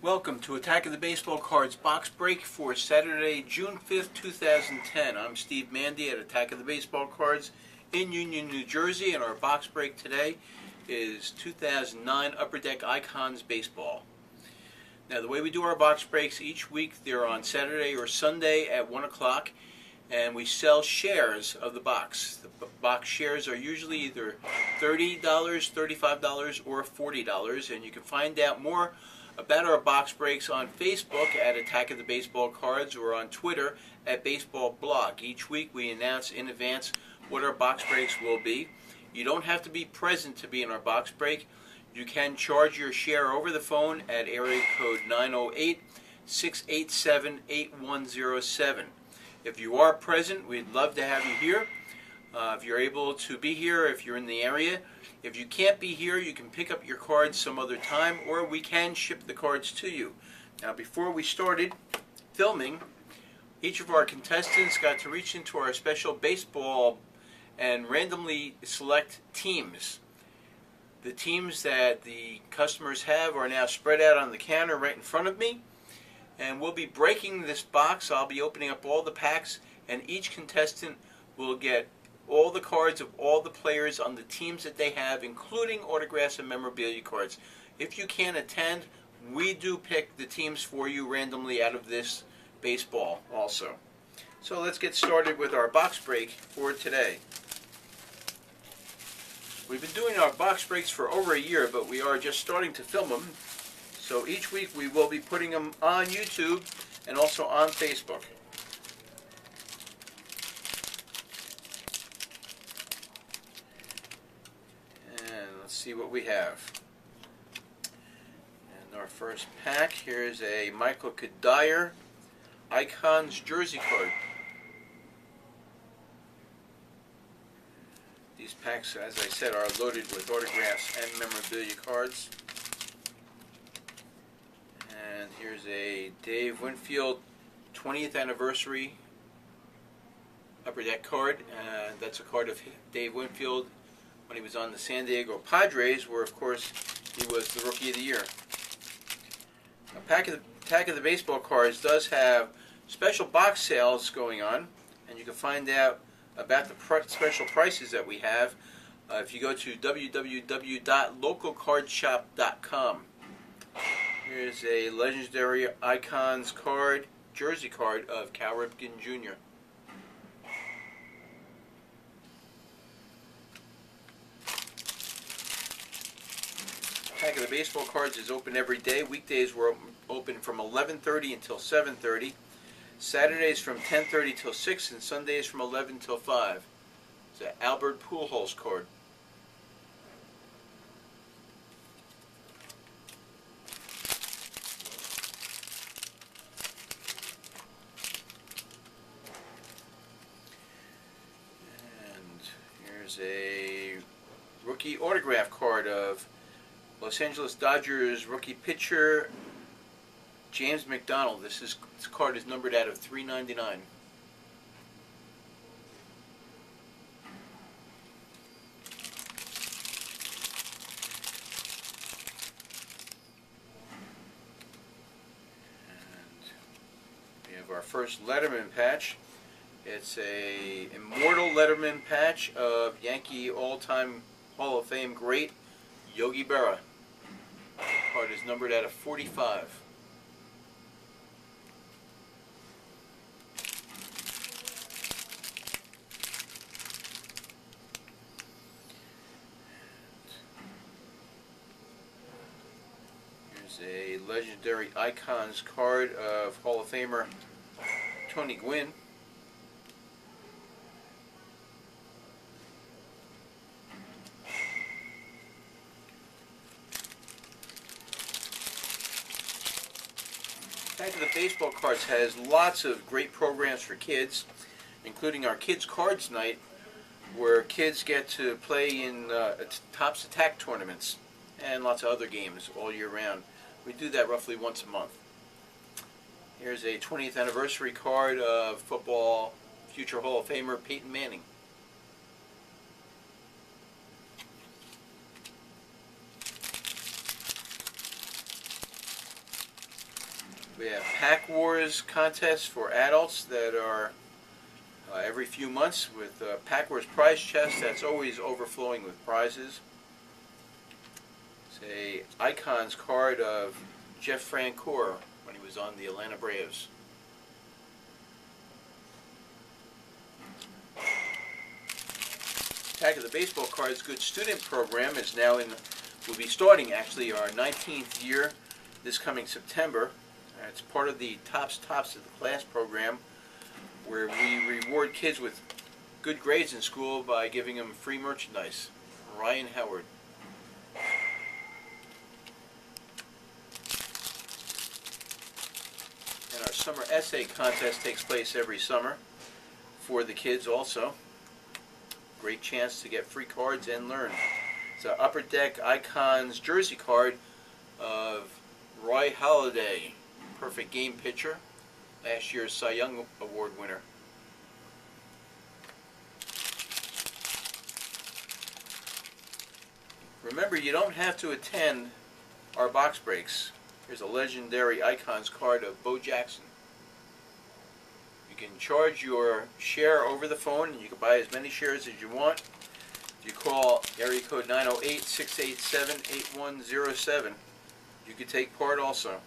Welcome to Attack of the Baseball Cards box break for Saturday, June 5th, 2010. I'm Steve Mandy at Attack of the Baseball Cards in Union, New Jersey, and our box break today is 2009 Upper Deck Icons Baseball. Now, the way we do our box breaks each week, they're on Saturday or Sunday at 1 o'clock, and we sell shares of the box. The box shares are usually either $30, $35, or $40, and you can find out more about our box breaks on Facebook at Attack of the Baseball Cards or on Twitter at Baseball Blog. Each week we announce in advance what our box breaks will be. You don't have to be present to be in our box break. You can charge your share over the phone at area code 908-687-8107. If you are present, we'd love to have you here. If you're able to be here, if you're in the area. If you can't be here, you can pick up your cards some other time, or we can ship the cards to you. Now, before we started filming, each of our contestants got to reach into our special baseball and randomly select teams. The teams that the customers have are now spread out on the counter right in front of me, and we'll be breaking this box. I'll be opening up all the packs, and each contestant will get all the cards of all the players on the teams that they have, including autographs and memorabilia cards. If you can't attend, we do pick the teams for you randomly out of this baseball also. So let's get started with our box break for today. We've been doing our box breaks for over a year, but we are just starting to film them. So each week we will be putting them on YouTube and also on Facebook. Let's see what we have. And our first pack, here's a Michael Kadire Icons jersey card. These packs, as I said, are loaded with autographs and memorabilia cards. And here's a Dave Winfield 20th anniversary Upper Deck card. And that's a card of Dave Winfield when he was on the San Diego Padres, where, of course, he was the Rookie of the Year. Attack of the Baseball Cards does have special box sales going on, and you can find out about the special prices that we have if you go to www.localcardshop.com. Here's a legendary Icons card, jersey card of Cal Ripken Jr. Attack of the Baseball Cards is open every day. Weekdays we're open from 11:30 until 7:30. Saturdays from 10:30 till 6, and Sundays from 11 till 5. It's an Albert Pujols card. And here's a rookie autograph card of Los Angeles Dodgers rookie pitcher James McDonald. This card is numbered out of 399. And we have our first Letterman patch. It's a immortal Letterman patch of Yankee all-time Hall of Fame great Yogi Berra. The card is numbered out of 45. Here's a legendary Icons card of Hall of Famer Tony Gwynn. Attack of the Baseball Cards has lots of great programs for kids, including our Kids Cards Night, where kids get to play in Tops Attack tournaments and lots of other games all year round. We do that roughly once a month. Here's a 20th anniversary card of football future Hall of Famer Peyton Manning. We have Pack Wars contests for adults that are every few months with Pack Wars prize chest that's always overflowing with prizes. It's a Icons card of Jeff Francoeur when he was on the Atlanta Braves. Attack of the Baseball Cards Good Student Program is now will be starting actually our 19th year this coming September. It's part of the Tops of the Class program where we reward kids with good grades in school by giving them free merchandise. Ryan Howard. And our summer essay contest takes place every summer for the kids also. Great chance to get free cards and learn. It's an Upper Deck Icons jersey card of Roy Halladay, perfect game pitcher, last year's Cy Young Award winner. Remember, you don't have to attend our box breaks. Here's a legendary Icons card of Bo Jackson. You can charge your share over the phone, and you can buy as many shares as you want. If you call area code 908-687-8107, you can take part also.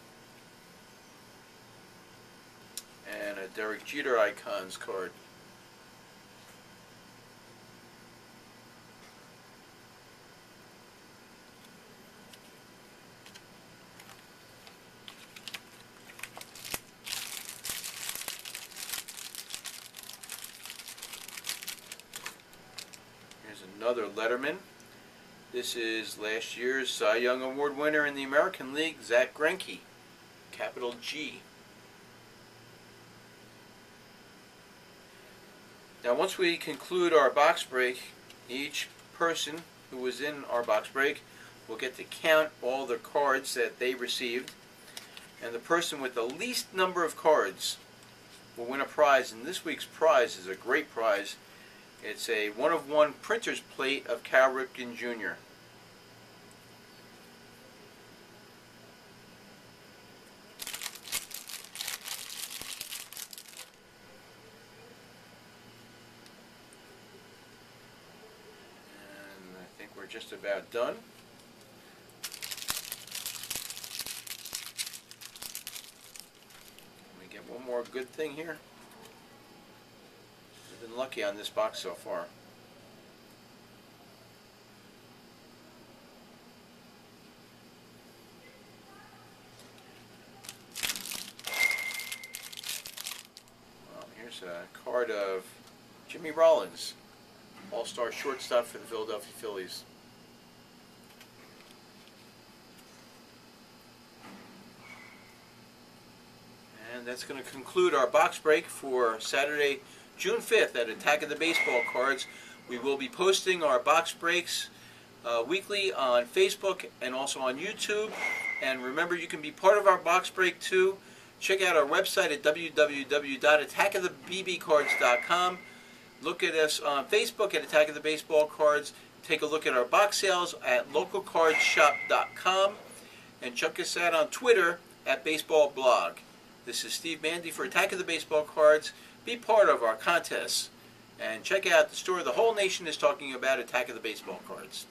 And a Derek Jeter Icons card. Here's another Letterman. This is last year's Cy Young Award winner in the American League, Zach Greinke, capital G. Now once we conclude our box break, each person who was in our box break will get to count all the cards that they received, and the person with the least number of cards will win a prize. And this week's prize is a great prize. It's a 1-of-1 printer's plate of Cal Ripken Jr. And I think we're just about done. Let me get one more good thing here. I've been lucky on this box so far. Well, here's a card of Jimmy Rollins, all-star shortstop for the Philadelphia Phillies. And that's going to conclude our box break for Saturday, June 5th at Attack of the Baseball Cards. We will be posting our box breaks weekly on Facebook and also on YouTube. And remember, you can be part of our box break too. Check out our website at www.attackofthebbcards.com. Look at us on Facebook at Attack of the Baseball Cards. Take a look at our box sales at localcardshop.com. And check us out on Twitter at Baseball Blog. This is Steve Mandy for Attack of the Baseball Cards. Be part of our contests and check out the store the whole nation is talking about, Attack of the Baseball Cards.